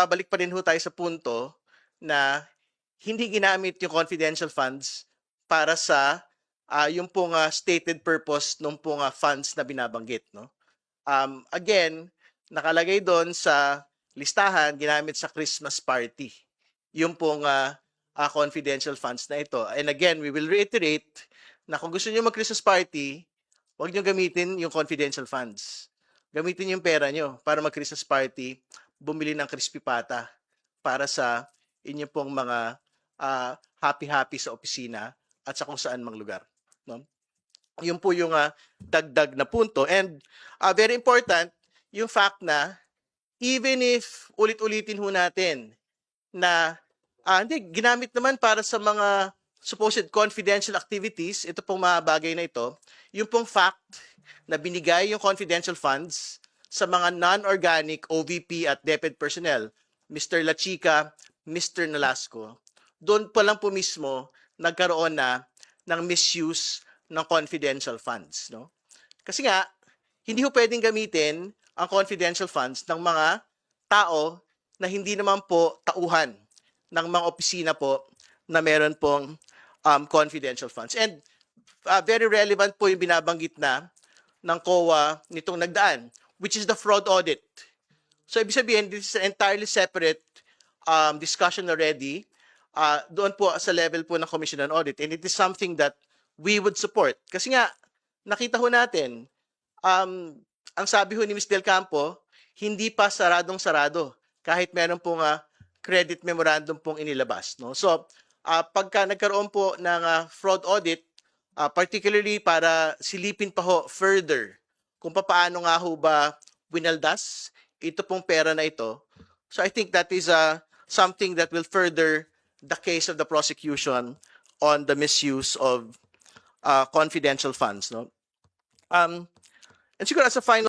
babalik pa rin ho tayo sa punto na hindi ginamit yung confidential funds para sa yung pong stated purpose ng pong funds na binabanggit, no? Again, nakalagay doon sa listahan, ginamit sa Christmas party. Yung pong confidential funds na ito. And again, we will reiterate na kung gusto niyo mag-Christmas party, huwag niyo gamitin yung confidential funds. Gamitin yung pera niyo para mag-Christmas party, bumili ng crispy pata para sa inyo pong mga happy-happy sa opisina at sa kung saan mang lugar. No? Yun po yung dagdag na punto. And very important, yung fact na even if ulit-ulitin ho natin na hindi, ginamit naman para sa mga supposed confidential activities, ito pong mga bagay na ito, yung pong fact na binigay yung confidential funds sa mga non-organic OVP at DepEd personnel, Mr. Lachica, Mr. Nolasco, doon pa lang po mismo nagkaroon na ng misuse ng confidential funds. No? Kasi nga, hindi ho pwedeng gamitin ang confidential funds ng mga tao na hindi naman po tauhan ng mga opisina po na meron pong confidential funds. And very relevant po yung binabanggit na ng COA nitong nagdaan, which is the fraud audit. So ibig sabihin, this is an entirely separate discussion already doon po sa level po ng Commission on Audit. And it is something that we would support. Kasi nga, nakita ho natin, ang sabi ho ni Ms. Del Campo, hindi pa saradong-sarado kahit meron pong credit memorandum pong inilabas. No? So, pagka nagkaroon po ng fraud audit, particularly para silipin pa ho further kung paano nga ho ba winaldas ito pong pera na ito. So, I think that is something that will further the case of the prosecution on the misuse of confidential funds. No? And siguro as a final